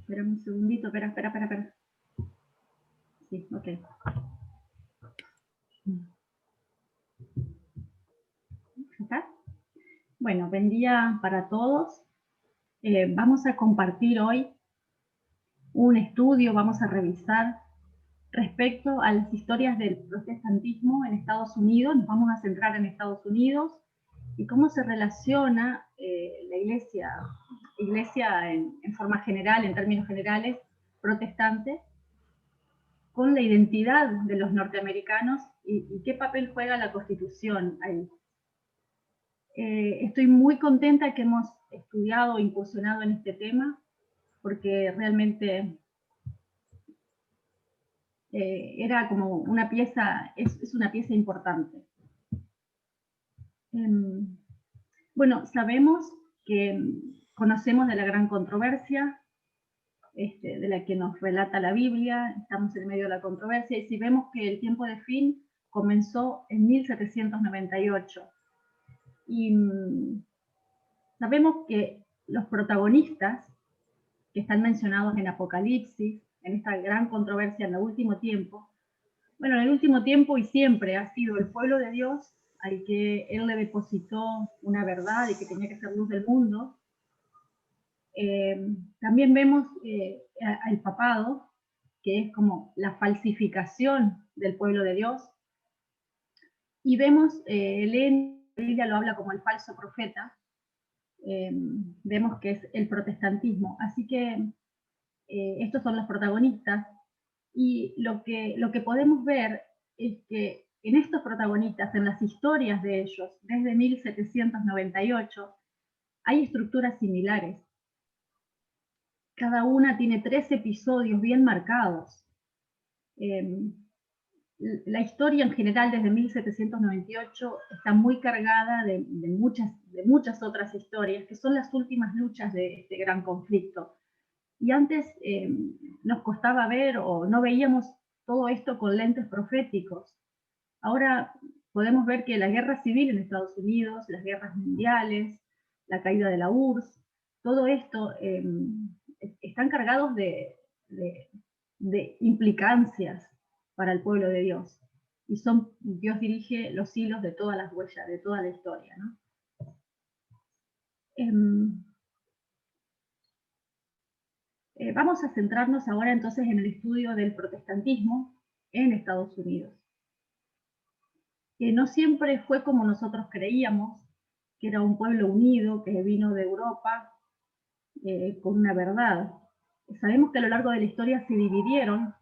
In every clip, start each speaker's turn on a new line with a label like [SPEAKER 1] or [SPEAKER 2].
[SPEAKER 1] Espera un segundito, espera. Sí, ok. ¿Está? Bueno, buen día para todos. Vamos a compartir hoy un estudio, vamos a revisar respecto a las historias del protestantismo en Estados Unidos. Nos vamos a centrar en Estados Unidos y cómo se relaciona la iglesia en forma general, en términos generales, protestante, con la identidad de los norteamericanos y qué papel juega la Constitución ahí. Estoy muy contenta que hemos estudiado e incursionado en este tema, porque realmente era como una pieza, es una pieza importante. Bueno, sabemos que conocemos de la gran controversia, de la que nos relata la Biblia, estamos en medio de la controversia, y si vemos que el tiempo de fin comenzó en 1798. Y sabemos que los protagonistas que están mencionados en Apocalipsis, en esta gran controversia en el último tiempo, bueno, en el último tiempo y siempre ha sido el pueblo de Dios al que Él le depositó una verdad y que tenía que ser luz del mundo. También vemos al papado, que es como la falsificación del pueblo de Dios, y vemos, la Biblia lo habla como el falso profeta, vemos que es el protestantismo, así que estos son los protagonistas, y lo que podemos ver es que en estos protagonistas, en las historias de ellos, desde 1798, hay estructuras similares. Cada una tiene 3 episodios bien marcados. La historia en general desde 1798 está muy cargada de muchas otras historias, que son las últimas luchas de este gran conflicto. Y antes nos costaba ver o no veíamos todo esto con lentes proféticos. Ahora podemos ver que la guerra civil en Estados Unidos, las guerras mundiales, la caída de la URSS, todo esto están cargados de implicancias para el pueblo de Dios. Y Dios dirige los hilos de todas las huellas, de toda la historia, ¿no? Vamos a centrarnos ahora entonces en el estudio del protestantismo en Estados Unidos. Que no siempre fue como nosotros creíamos, que era un pueblo unido, que vino de Europa con una verdad. Sabemos que a lo largo de la historia se dividieron,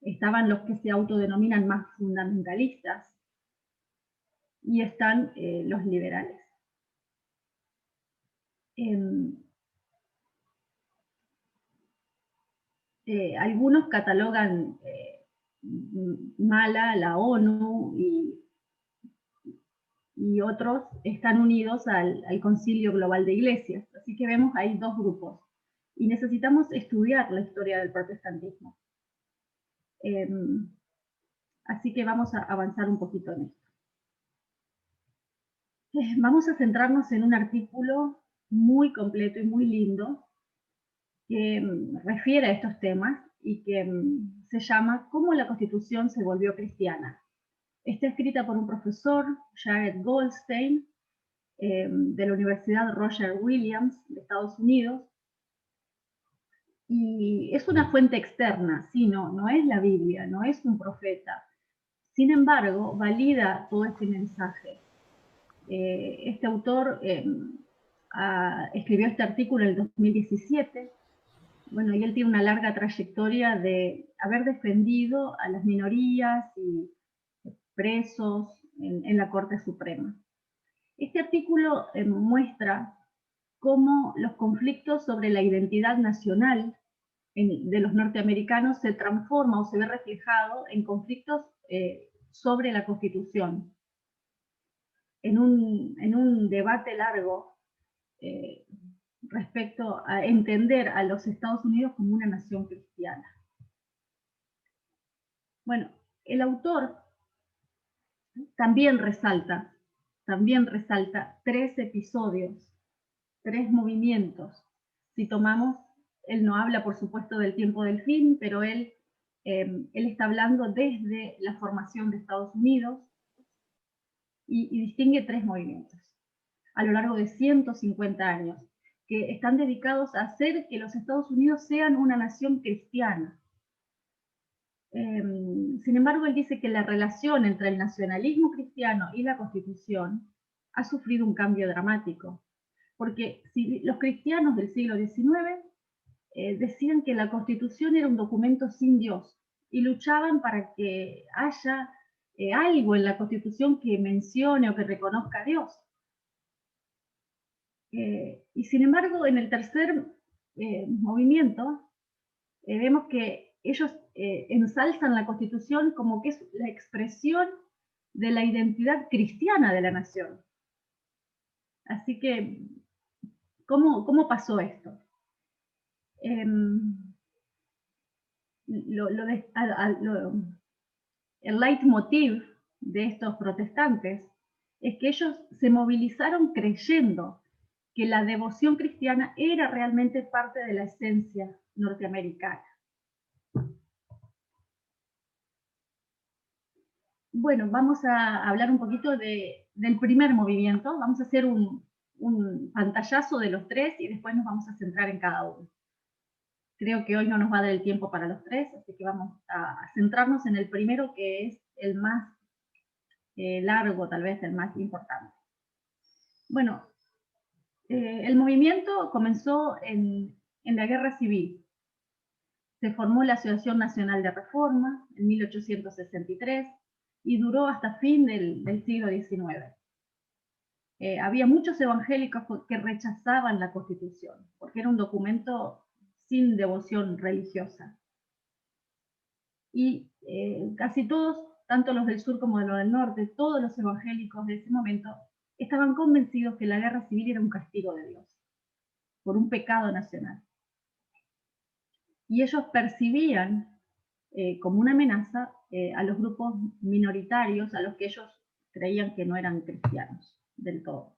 [SPEAKER 1] estaban los que se autodenominan más fundamentalistas y están los liberales. Algunos catalogan mala la ONU y otros están unidos al Concilio Global de Iglesias. Así que vemos ahí 2 grupos. Y necesitamos estudiar la historia del protestantismo. Así que vamos a avanzar un poquito en esto. Vamos a centrarnos en un artículo muy completo y muy lindo que refiere a estos temas y que se llama ¿Cómo la Constitución se volvió cristiana? Está escrita por un profesor, Jared Goldstein, de la Universidad Roger Williams de Estados Unidos, y es una fuente externa, sí, no es la Biblia, no es un profeta. Sin embargo, valida todo este mensaje. Este autor escribió este artículo en el 2017, bueno, y él tiene una larga trayectoria de haber defendido a las minorías y presos en la Corte Suprema. Este artículo muestra cómo los conflictos sobre la identidad nacional de los norteamericanos se transforma o se ve reflejado en conflictos sobre la Constitución. En un debate largo respecto a entender a los Estados Unidos como una nación cristiana. Bueno, el autor también resalta 3 episodios, 3 movimientos. Si tomamos Él no habla, por supuesto, del tiempo del fin, pero él está hablando desde la formación de Estados Unidos y distingue tres movimientos a lo largo de 150 años, que están dedicados a hacer que los Estados Unidos sean una nación cristiana. Sin embargo, él dice que la relación entre el nacionalismo cristiano y la Constitución ha sufrido un cambio dramático, porque si los cristianos del siglo XIX decían que la Constitución era un documento sin Dios y luchaban para que haya algo en la Constitución que mencione o que reconozca a Dios. Y sin embargo, en el tercer movimiento, vemos que ellos ensalzan la Constitución como que es la expresión de la identidad cristiana de la nación. Así que, ¿cómo pasó esto? El leitmotiv de estos protestantes es que ellos se movilizaron creyendo que la devoción cristiana era realmente parte de la esencia norteamericana. Bueno, vamos a hablar un poquito del primer movimiento. Vamos a hacer un pantallazo de los tres y después nos vamos a centrar en cada uno. Creo que hoy no nos va a dar el tiempo para los tres, así que vamos a centrarnos en el primero, que es el más largo, tal vez el más importante. Bueno, el movimiento comenzó en la Guerra Civil. Se formó la Asociación Nacional de Reforma en 1863 y duró hasta fin del siglo XIX. Había muchos evangélicos que rechazaban la Constitución, porque era un documento sin devoción religiosa. Y casi todos, tanto los del sur como los del norte, todos los evangélicos de ese momento, estaban convencidos que la guerra civil era un castigo de Dios, por un pecado nacional. Y ellos percibían como una amenaza a los grupos minoritarios, a los que ellos creían que no eran cristianos del todo.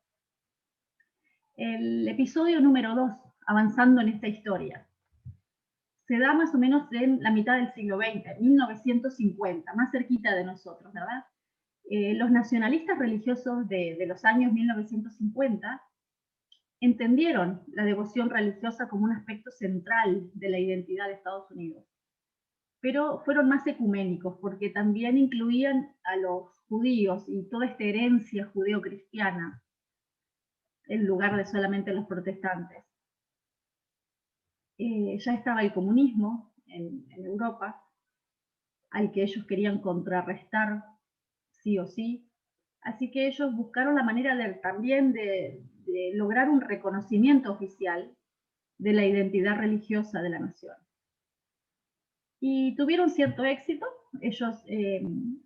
[SPEAKER 1] El episodio número 2, avanzando en esta historia, se da más o menos en la mitad del siglo XX, 1950, más cerquita de nosotros, ¿verdad? Los nacionalistas religiosos de los años 1950 entendieron la devoción religiosa como un aspecto central de la identidad de Estados Unidos, pero fueron más ecuménicos porque también incluían a los judíos y toda esta herencia judeo-cristiana en lugar de solamente los protestantes. Ya estaba el comunismo en Europa, al que ellos querían contrarrestar sí o sí. Así que ellos buscaron la manera también de lograr un reconocimiento oficial de la identidad religiosa de la nación. Y tuvieron cierto éxito. Ellos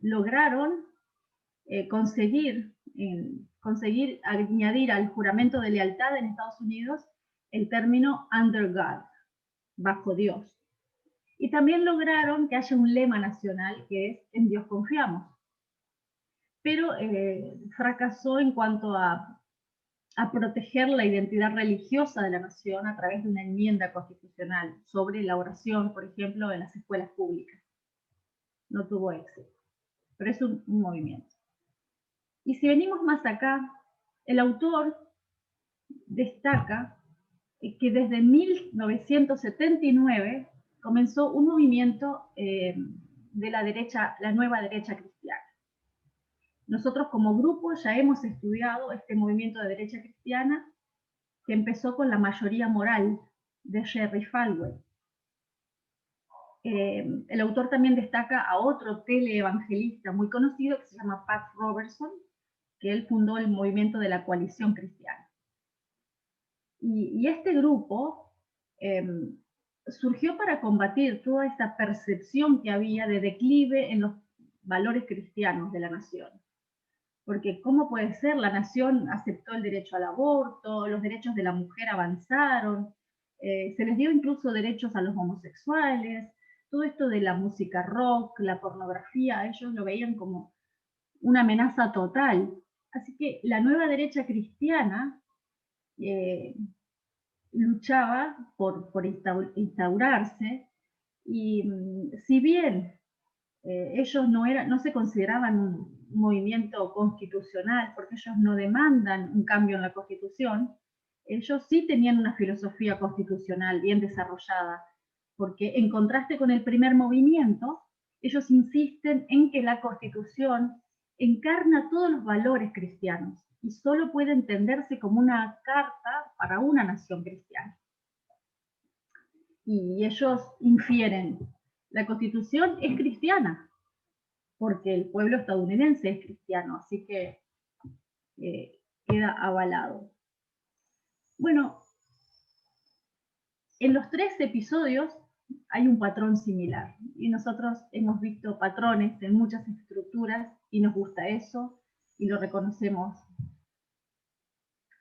[SPEAKER 1] lograron conseguir añadir al juramento de lealtad en Estados Unidos el término under God, bajo Dios. Y también lograron que haya un lema nacional que es en Dios confiamos. Pero fracasó en cuanto a proteger la identidad religiosa de la nación a través de una enmienda constitucional sobre la oración, por ejemplo, en las escuelas públicas. No tuvo éxito, pero es un movimiento. Y si venimos más acá, el autor destaca que desde 1979 comenzó un movimiento de la derecha, la nueva derecha cristiana. Nosotros como grupo ya hemos estudiado este movimiento de derecha cristiana que empezó con la mayoría moral de Jerry Falwell. El autor también destaca a otro teleevangelista muy conocido que se llama Pat Robertson, que él fundó el movimiento de la coalición cristiana. Y este grupo surgió para combatir toda esta percepción que había de declive en los valores cristianos de la nación. Porque ¿cómo puede ser? La nación aceptó el derecho al aborto, los derechos de la mujer avanzaron, se les dio incluso derechos a los homosexuales, todo esto de la música rock, la pornografía, ellos lo veían como una amenaza total. Así que la nueva derecha cristiana luchaba por instaurarse, y si bien ellos no se consideraban un movimiento constitucional, porque ellos no demandan un cambio en la Constitución, ellos sí tenían una filosofía constitucional bien desarrollada, porque en contraste con el primer movimiento, ellos insisten en que la Constitución encarna todos los valores cristianos y solo puede entenderse como una carta para una nación cristiana. Y ellos infieren, la Constitución es cristiana, porque el pueblo estadounidense es cristiano, así que queda avalado. Bueno, en los 3 episodios hay un patrón similar, y nosotros hemos visto patrones en muchas estructuras, y nos gusta eso, y lo reconocemos.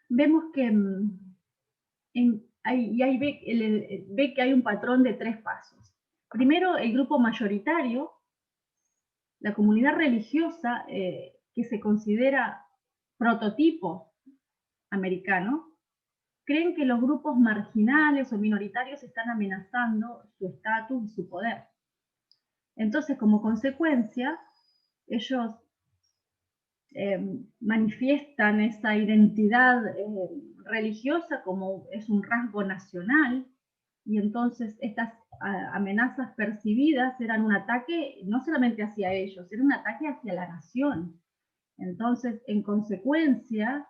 [SPEAKER 1] Vemos que ve que hay un patrón de 3 pasos. Primero, el grupo mayoritario, la comunidad religiosa, que se considera prototipo americano, creen que los grupos marginales o minoritarios están amenazando su estatus y su poder. Entonces, como consecuencia, ellos manifiestan esa identidad religiosa como es un rasgo nacional, y entonces estas amenazas percibidas eran un ataque no solamente hacia ellos, era un ataque hacia la nación. Entonces, en consecuencia,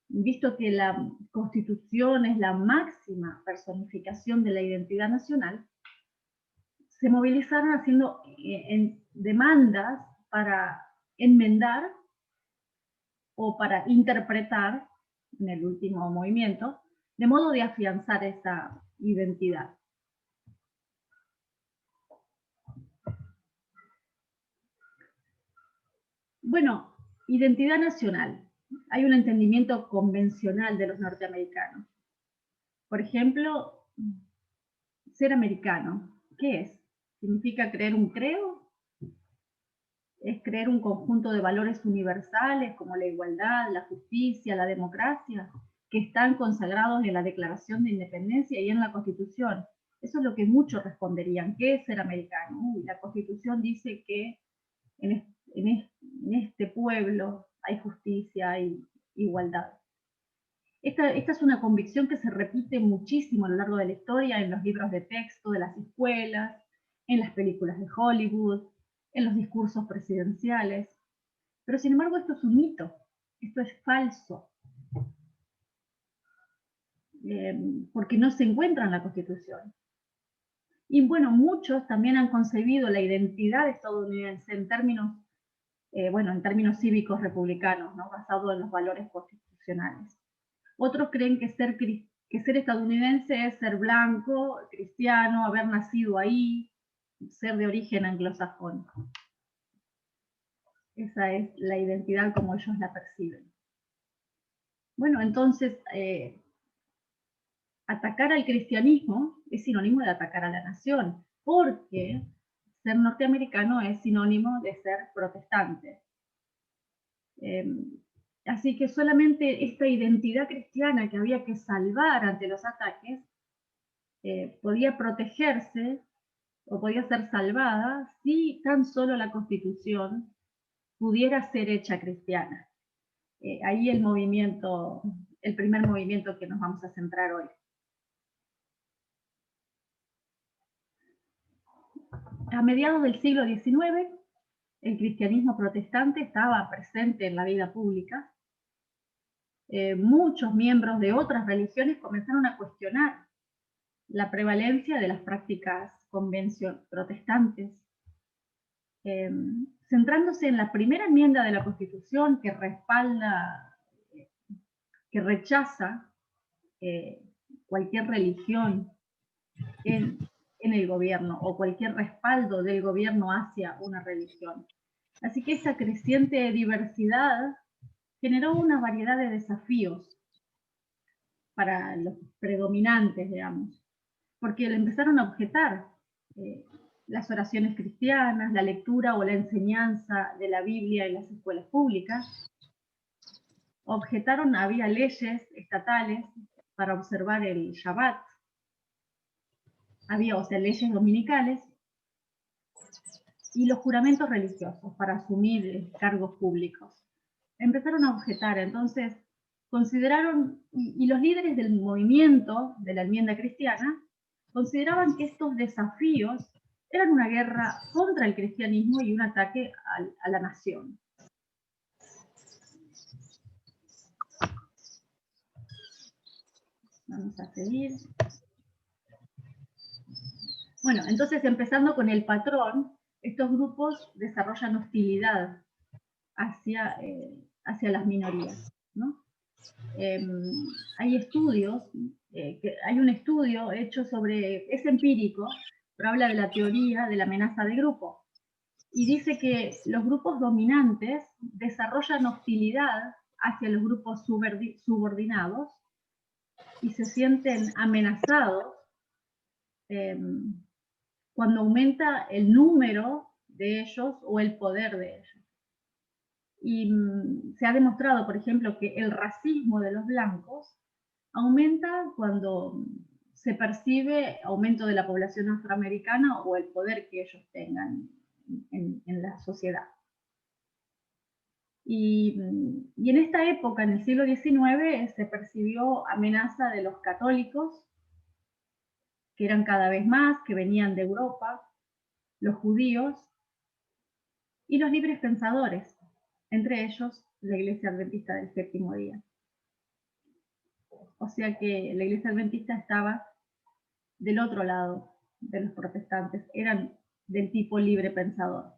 [SPEAKER 1] visto que la Constitución es la máxima personificación de la identidad nacional, se movilizaron haciendo demandas para enmendar o para interpretar, en el último movimiento, de modo de afianzar esa identidad. Bueno, identidad nacional. Hay un entendimiento convencional de los norteamericanos. Por ejemplo, ser americano, ¿qué es? ¿Significa creer un credo? ¿Es creer un conjunto de valores universales como la igualdad, la justicia, la democracia, que están consagrados en la Declaración de Independencia y en la Constitución? Eso es lo que muchos responderían. ¿Qué es ser americano? La Constitución dice que en este pueblo hay justicia, hay igualdad. Esta es una convicción que se repite muchísimo a lo largo de la historia en los libros de texto de las escuelas, en las películas de Hollywood, en los discursos presidenciales. Pero sin embargo esto es un mito, esto es falso, porque no se encuentra en la Constitución. Y bueno, muchos también han concebido la identidad estadounidense en términos, en términos cívicos republicanos, ¿no? Basados en los valores constitucionales. Otros creen que ser estadounidense es ser blanco, cristiano, haber nacido ahí, ser de origen anglosajón. Esa es la identidad como ellos la perciben. Bueno, entonces, atacar al cristianismo es sinónimo de atacar a la nación, porque ser norteamericano es sinónimo de ser protestante. Así que solamente esta identidad cristiana que había que salvar ante los ataques podía protegerse o podía ser salvada si tan solo la Constitución pudiera ser hecha cristiana. Ahí el primer movimiento que nos vamos a centrar hoy. A mediados del siglo XIX, el cristianismo protestante estaba presente en la vida pública. Muchos miembros de otras religiones comenzaron a cuestionar la prevalencia de las prácticas protestantes, centrándose en la primera enmienda de la Constitución que rechaza cualquier religión en el gobierno o cualquier respaldo del gobierno hacia una religión. Así que esa creciente diversidad generó una variedad de desafíos para los predominantes, digamos, porque le empezaron a objetar las oraciones cristianas, la lectura o la enseñanza de la Biblia en las escuelas públicas. Objetaron, había leyes estatales para observar el Shabbat. Había, o sea, leyes dominicales y los juramentos religiosos para asumir cargos públicos. Empezaron a objetar, entonces consideraron, y los líderes del movimiento de la enmienda cristiana, consideraban que estos desafíos eran una guerra contra el cristianismo y un ataque a la nación. Vamos a seguir. Bueno, entonces empezando con el patrón, estos grupos desarrollan hostilidad hacia las minorías, ¿no? Hay estudios, hay un estudio hecho sobre, es empírico, pero habla de la teoría de la amenaza de grupo, y dice que los grupos dominantes desarrollan hostilidad hacia los grupos subordinados y se sienten amenazados cuando aumenta el número de ellos o el poder de ellos. Y se ha demostrado, por ejemplo, que el racismo de los blancos aumenta cuando se percibe aumento de la población afroamericana o el poder que ellos tengan en la sociedad. Y en esta época, en el siglo XIX, se percibió amenaza de los católicos, que eran cada vez más, que venían de Europa, los judíos y los libres pensadores, entre ellos la Iglesia Adventista del Séptimo Día. O sea que la Iglesia Adventista estaba del otro lado de los protestantes, eran del tipo libre pensador.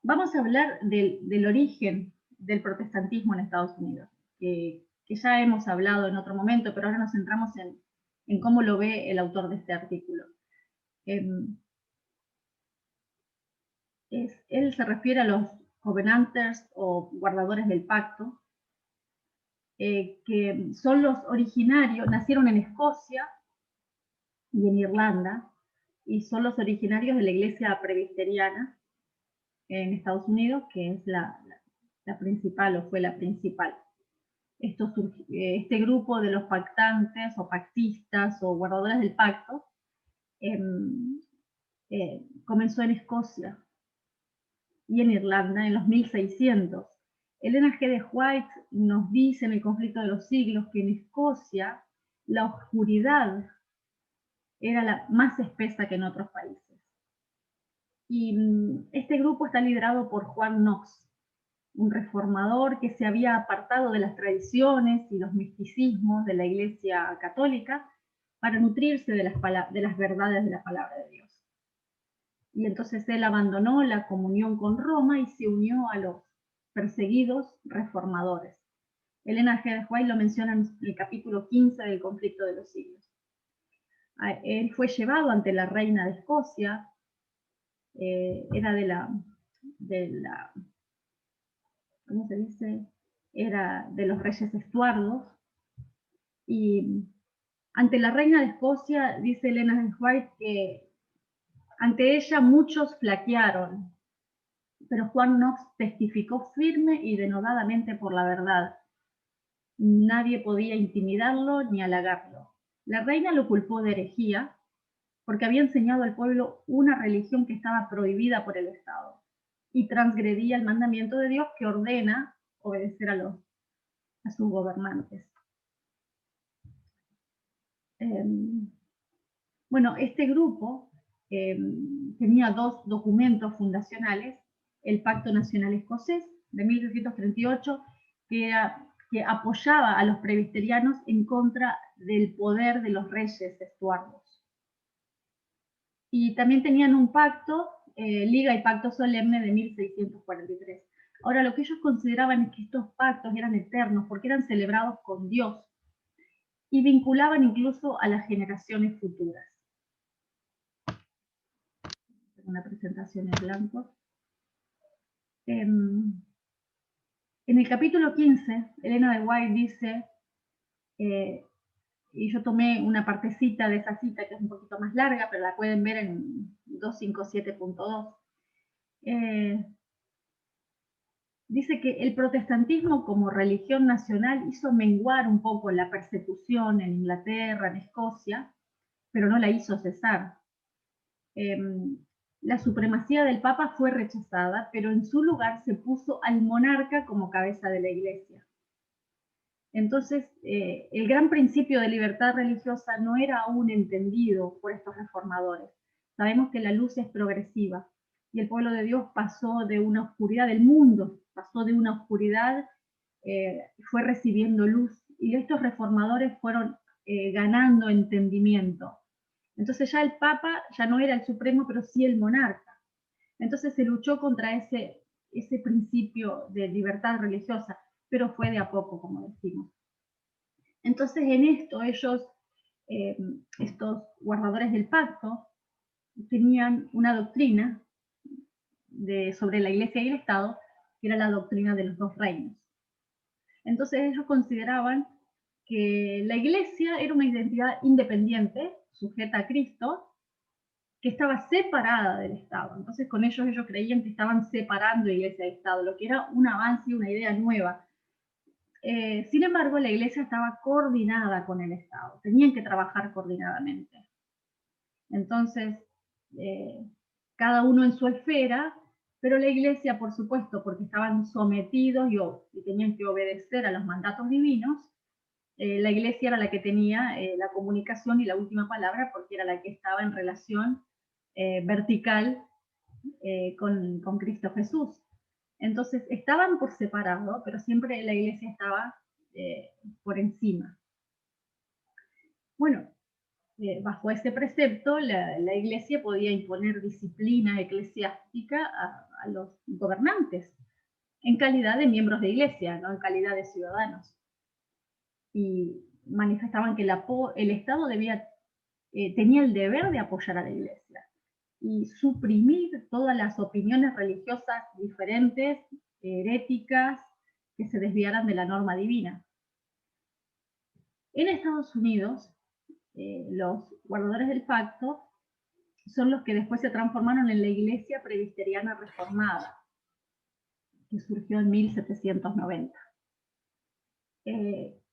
[SPEAKER 1] Vamos a hablar del origen del protestantismo en Estados Unidos, que ya hemos hablado en otro momento, pero ahora nos centramos en cómo lo ve el autor de este artículo. Él se refiere a los covenanters o guardadores del pacto, que son los originarios, nacieron en Escocia y en Irlanda, y son los originarios de la iglesia presbiteriana en Estados Unidos, que es la principal, o fue la principal. Este grupo de los pactantes o pactistas o guardadores del pacto comenzó en Escocia y en Irlanda en los 1600. Elena G. de White nos dice en El conflicto de los siglos que en Escocia la oscuridad era la más espesa que en otros países. Y este grupo está liderado por Juan Knox, un reformador que se había apartado de las tradiciones y los misticismos de la Iglesia Católica para nutrirse de las verdades de la palabra de Dios. Y entonces él abandonó la comunión con Roma y se unió a los perseguidos reformadores. Elena G. de White lo menciona en el capítulo 15 del conflicto de los siglos. Él fue llevado ante la reina de Escocia, era de la, ¿cómo se dice? Era de los reyes estuardos, y ante la reina de Escocia, dice Elena de White, que ante ella muchos flaquearon, pero Juan Knox testificó firme y denodadamente por la verdad. Nadie podía intimidarlo ni halagarlo. La reina lo culpó de herejía porque había enseñado al pueblo una religión que estaba prohibida por el Estado y transgredía el mandamiento de Dios que ordena obedecer a sus gobernantes. Bueno, este grupo tenía dos documentos fundacionales: el Pacto Nacional Escocés de 1738, que apoyaba a los presbiterianos en contra del poder de los reyes estuardos. Y también tenían un pacto, Liga y Pacto Solemne de 1643. Ahora, lo que ellos consideraban es que estos pactos eran eternos porque eran celebrados con Dios y vinculaban incluso a las generaciones futuras. Una presentación en blanco. En el capítulo 15, Elena de White dice, y yo tomé una partecita de esa cita que es un poquito más larga, pero la pueden ver en 257.2, dice que el protestantismo como religión nacional hizo menguar un poco la persecución en Inglaterra, en Escocia, pero no la hizo cesar. La supremacía del Papa fue rechazada, pero en su lugar se puso al monarca como cabeza de la Iglesia. Entonces, el gran principio de libertad religiosa no era aún entendido por estos reformadores. Sabemos que la luz es progresiva y el pueblo de Dios pasó de una oscuridad del mundo, pasó de una oscuridad, fue recibiendo luz, y estos reformadores fueron ganando entendimiento. Entonces ya el Papa ya no era el supremo, pero sí el monarca. Entonces se luchó contra ese principio de libertad religiosa, pero fue de a poco, como decimos. Entonces en esto ellos, estos guardadores del pacto, tenían una doctrina sobre la Iglesia y el Estado, que era la doctrina de los dos reinos. Entonces ellos consideraban que la Iglesia era una identidad independiente, sujeta a Cristo, que estaba separada del Estado. Entonces con ellos creían que estaban separando Iglesia y Estado, lo que era un avance y una idea nueva. Sin embargo, la Iglesia estaba coordinada con el Estado, tenían que trabajar coordinadamente. Entonces, cada uno en su esfera, pero la Iglesia, por supuesto, porque estaban sometidos y tenían que obedecer a los mandatos divinos, la Iglesia era la que tenía la comunicación y la última palabra, porque era la que estaba en relación vertical con Cristo Jesús. Entonces estaban por separado, pero siempre la Iglesia estaba por encima. Bueno, bajo ese precepto la Iglesia podía imponer disciplina eclesiástica a los gobernantes, en calidad de miembros de Iglesia, no en calidad de ciudadanos. Y manifestaban que el Estado tenía el deber de apoyar a la Iglesia y suprimir todas las opiniones religiosas diferentes, heréticas, que se desviaran de la norma divina. En Estados Unidos, los guardadores del pacto son los que después se transformaron en la Iglesia Presbiteriana Reformada, que surgió en 1790.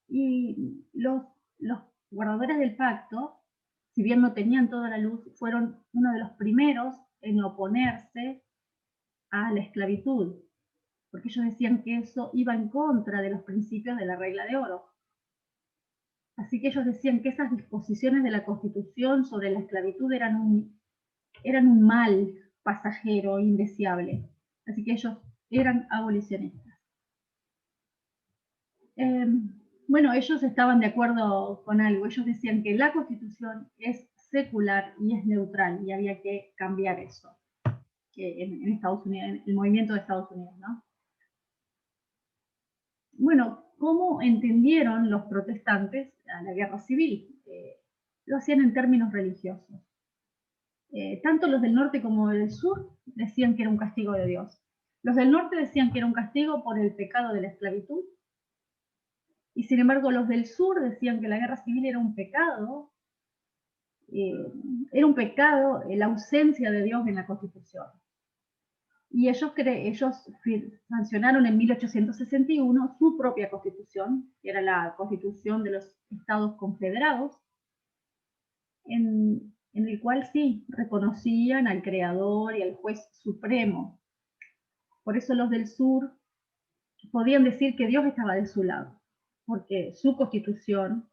[SPEAKER 1] Y los guardadores del pacto, si bien no tenían toda la luz, fueron uno de los primeros en oponerse a la esclavitud, porque ellos decían que eso iba en contra de los principios de la regla de oro. Así que ellos decían que esas disposiciones de la Constitución sobre la esclavitud eran un mal pasajero, indeseable. Así que ellos eran abolicionistas. Bueno, ellos estaban de acuerdo con algo. Ellos decían que la Constitución es secular y es neutral, y había que cambiar eso en Estados Unidos, en el movimiento de Estados Unidos, ¿no? Bueno, ¿cómo entendieron los protestantes a la guerra civil? Lo hacían en términos religiosos. Tanto los del norte como del sur decían que era un castigo de Dios. Los del norte decían que era un castigo por el pecado de la esclavitud, y sin embargo los del sur decían que la guerra civil era un pecado, la ausencia de Dios en la Constitución. Y ellos sancionaron en 1861 su propia Constitución, que era la Constitución de los Estados Confederados, en el cual sí reconocían al Creador y al Juez Supremo. Por eso los del sur podían decir que Dios estaba de su lado, porque su Constitución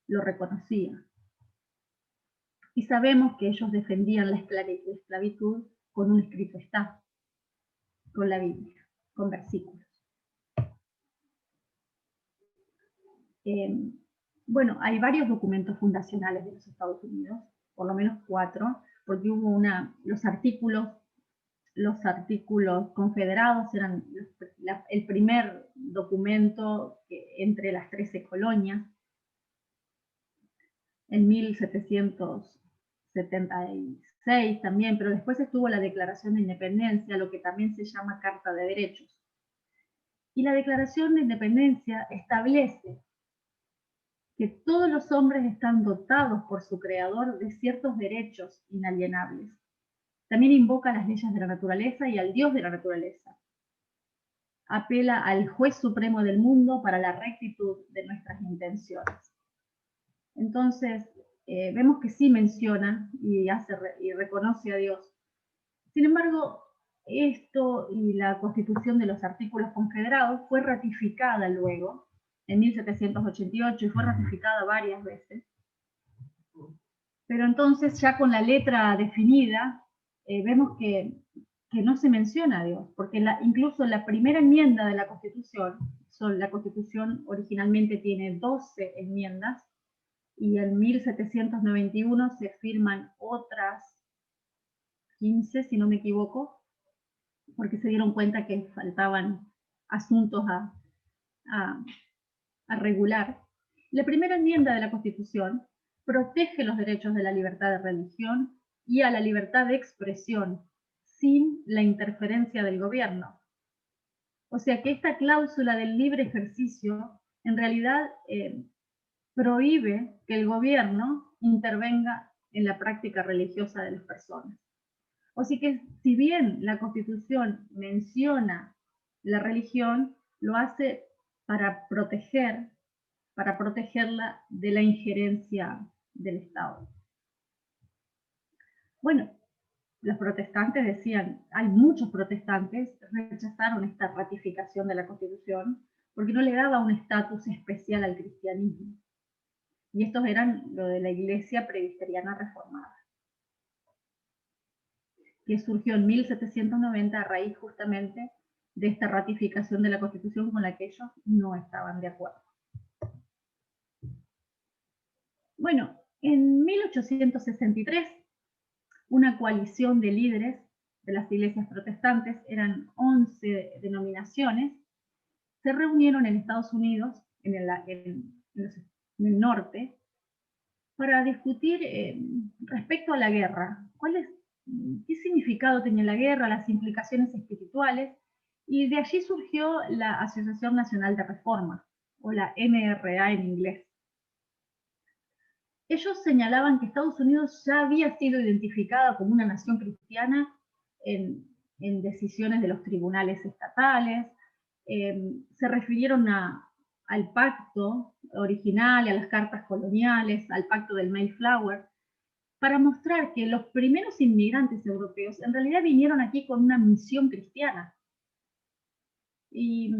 [SPEAKER 1] lo reconocía. Y sabemos que ellos defendían la esclavitud con un escrito está, con la Biblia, con versículos. Bueno, hay varios documentos fundacionales de los Estados Unidos, por lo menos 4, porque hubo los artículos confederados eran el primer documento entre las 13 colonias, en 1776 también, pero después estuvo la Declaración de Independencia, lo que también se llama Carta de Derechos. Y la Declaración de Independencia establece que todos los hombres están dotados por su creador de ciertos derechos inalienables. También invoca las leyes de la naturaleza y al Dios de la naturaleza. apela al juez supremo del mundo para la rectitud de nuestras intenciones. Entonces, vemos que sí menciona y reconoce a Dios. Sin embargo, esto y la constitución de los artículos confederados fue ratificada luego, en 1788, y fue ratificada varias veces. Pero entonces, ya con la letra definida, vemos que no se menciona a Dios, porque incluso la primera enmienda de la Constitución, la Constitución originalmente tiene 12 enmiendas, y en 1791 se firman otras 15, si no me equivoco, porque se dieron cuenta que faltaban asuntos a regular. La primera enmienda de la Constitución protege los derechos de la libertad de religión y a la libertad de expresión sin la interferencia del gobierno. O sea que esta cláusula del libre ejercicio en realidad prohíbe que el gobierno intervenga en la práctica religiosa de las personas. Así que si bien la Constitución menciona la religión, lo hace para protegerla de la injerencia del Estado. Bueno, los protestantes decían, hay muchos protestantes rechazaron esta ratificación de la Constitución porque no le daba un estatus especial al cristianismo. Y estos eran lo de la Iglesia Presbiteriana Reformada, que surgió en 1790 a raíz justamente de esta ratificación de la Constitución con la que ellos no estaban de acuerdo. Bueno, en 1863, una coalición de líderes de las iglesias protestantes, eran 11 denominaciones, se reunieron en Estados Unidos, en el norte, para discutir respecto a la guerra. ¿Qué significado tenía la guerra, las implicaciones espirituales? Y de allí surgió la Asociación Nacional de Reforma, o la NRA en inglés. Ellos señalaban que Estados Unidos ya había sido identificada como una nación cristiana en decisiones de los tribunales estatales. Se refirieron al pacto original y a las cartas coloniales, al pacto del Mayflower, para mostrar que los primeros inmigrantes europeos en realidad vinieron aquí con una misión cristiana. Y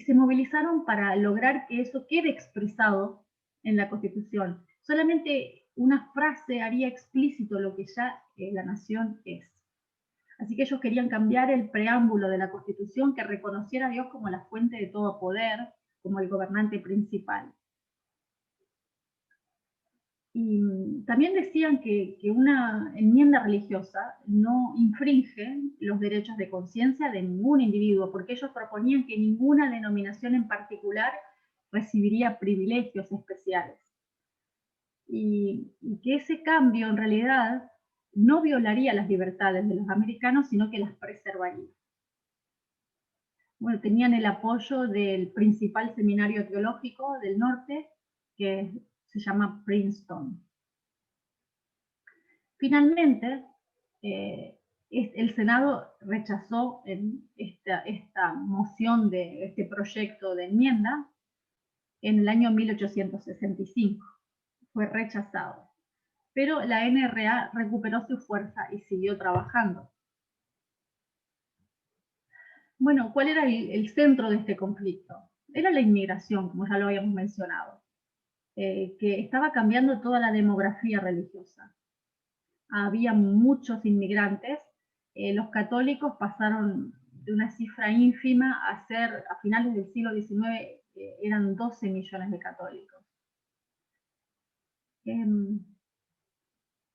[SPEAKER 1] se movilizaron para lograr que eso quede expresado en la Constitución. Solamente una frase haría explícito lo que ya la nación es. Así que ellos querían cambiar el preámbulo de la Constitución que reconociera a Dios como la fuente de todo poder, como el gobernante principal. Y también decían que una enmienda religiosa no infringe los derechos de conciencia de ningún individuo, porque ellos proponían que ninguna denominación en particular recibiría privilegios especiales. Y que ese cambio en realidad no violaría las libertades de los americanos, sino que las preservaría. Bueno, tenían el apoyo del principal seminario teológico del norte, que se llama Princeton. Finalmente, el Senado rechazó esta moción de este proyecto de enmienda en el año 1865. Fue rechazado. Pero la NRA recuperó su fuerza y siguió trabajando. Bueno, ¿cuál era el centro de este conflicto? Era la inmigración, como ya lo habíamos mencionado, que estaba cambiando toda la demografía religiosa. Había muchos inmigrantes, los católicos pasaron de una cifra ínfima a ser, a finales del siglo XIX, eran 12 millones de católicos.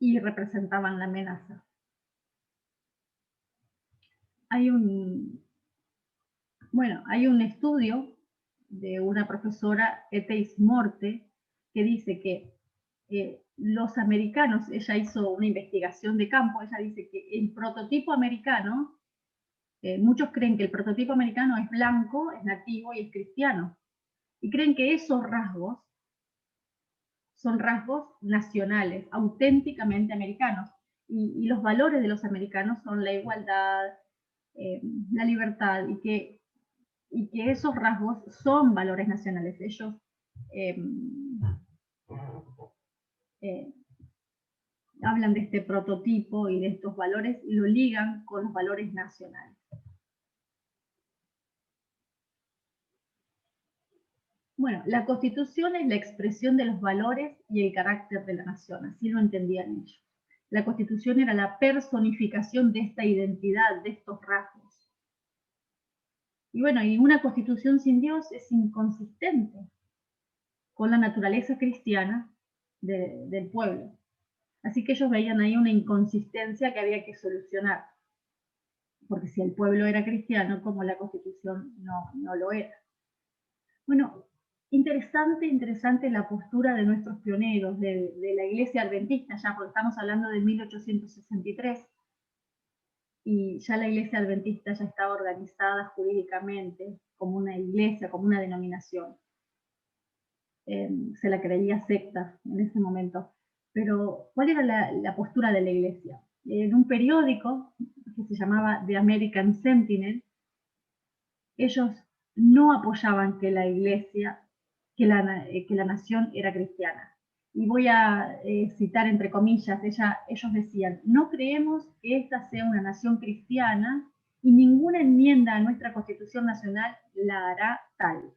[SPEAKER 1] Y representaban la amenaza. Hay un estudio de una profesora, Eteis Morte, que dice que los americanos, ella hizo una investigación de campo, ella dice que el prototipo americano, muchos creen que el prototipo americano es blanco, es nativo y es cristiano, y creen que esos rasgos son rasgos nacionales, auténticamente americanos, y los valores de los americanos son la igualdad, la libertad, y que esos rasgos son valores nacionales. Ellos hablan de este prototipo y de estos valores y lo ligan con los valores nacionales. Bueno, la Constitución es la expresión de los valores y el carácter de la nación, así lo entendían ellos. La Constitución era la personificación de esta identidad, de estos rasgos. Y bueno, y una Constitución sin Dios es inconsistente con la naturaleza cristiana del pueblo. Así que ellos veían ahí una inconsistencia que había que solucionar, porque si el pueblo era cristiano, como la Constitución no lo era. Bueno, interesante la postura de nuestros pioneros, de la Iglesia Adventista, ya porque estamos hablando de 1863, y ya la Iglesia Adventista ya estaba organizada jurídicamente como una iglesia, como una denominación. Se la creía secta en ese momento. Pero, ¿cuál era la postura de la Iglesia? En un periódico que se llamaba The American Sentinel, ellos no apoyaban que la Iglesia, que la nación era cristiana. Y voy a citar entre comillas, ellos decían: no creemos que esta sea una nación cristiana y ninguna enmienda a nuestra Constitución Nacional la hará tal.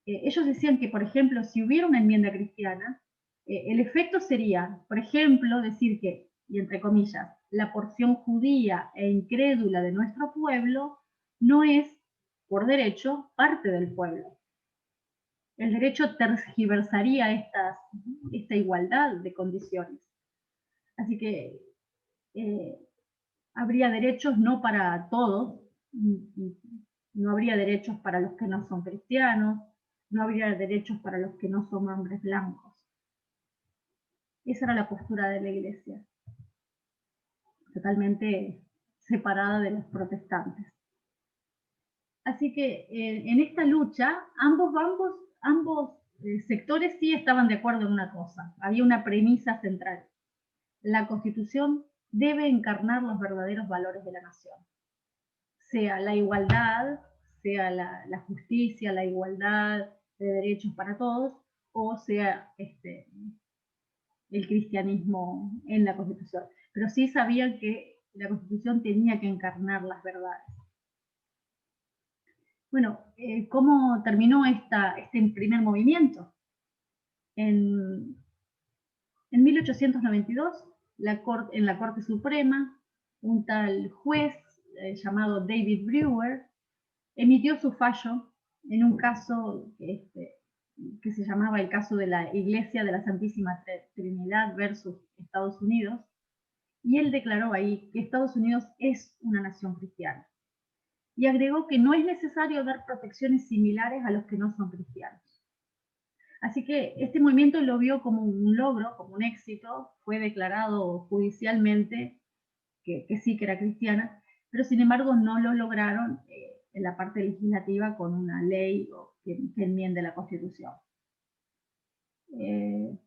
[SPEAKER 1] Ellos decían que, por ejemplo, si hubiera una enmienda cristiana, el efecto sería, por ejemplo, decir que, y entre comillas, la porción judía e incrédula de nuestro pueblo no es, por derecho, parte del pueblo. El derecho tergiversaría esta igualdad de condiciones. Así que habría derechos no para todos, no habría derechos para los que no son cristianos, no habría derechos para los que no son hombres blancos. Esa era la postura de la Iglesia, totalmente separada de los protestantes. Así que en esta lucha, ambos sectores sí estaban de acuerdo en una cosa. Había una premisa central: la Constitución debe encarnar los verdaderos valores de la nación, sea la igualdad, sea la justicia, la igualdad de derechos para todos, o sea el cristianismo en la Constitución. Pero sí sabían que la Constitución tenía que encarnar las verdades. Bueno, ¿cómo terminó este primer movimiento? En 1892, en la Corte Suprema, un tal juez llamado David Brewer emitió su fallo en un caso que se llamaba el caso de la Iglesia de la Santísima Trinidad versus Estados Unidos, y él declaró ahí que Estados Unidos es una nación cristiana. Y agregó que no es necesario dar protecciones similares a los que no son cristianos. Así que este movimiento lo vio como un logro, como un éxito. Fue declarado judicialmente que sí, que era cristiana, pero sin embargo no lo lograron en la parte legislativa con una ley que enmiende la Constitución.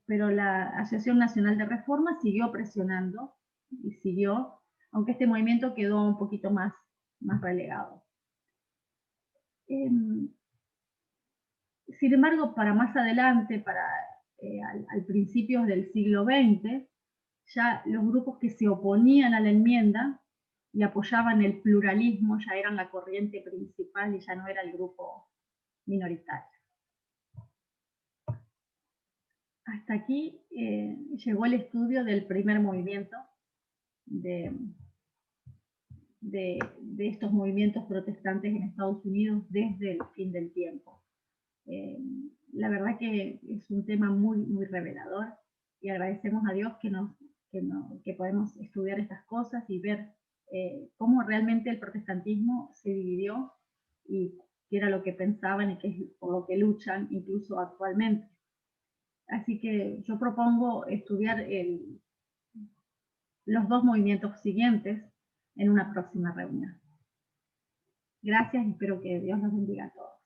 [SPEAKER 1] Pero la Asociación Nacional de Reforma siguió presionando y siguió, aunque este movimiento quedó un poquito más relegado. Sin embargo, para más adelante, al principios del siglo XX, ya los grupos que se oponían a la enmienda y apoyaban el pluralismo ya eran la corriente principal y ya no era el grupo minoritario. Hasta aquí llegó el estudio del primer movimiento de estos movimientos protestantes en Estados Unidos desde el fin del tiempo. La verdad que es un tema muy revelador, y agradecemos a Dios que podemos estudiar estas cosas y ver cómo realmente el protestantismo se dividió y qué era lo que pensaban y qué es por lo que luchan incluso actualmente. Así que yo propongo estudiar los dos movimientos siguientes en una próxima reunión. Gracias y espero que Dios nos bendiga a todos.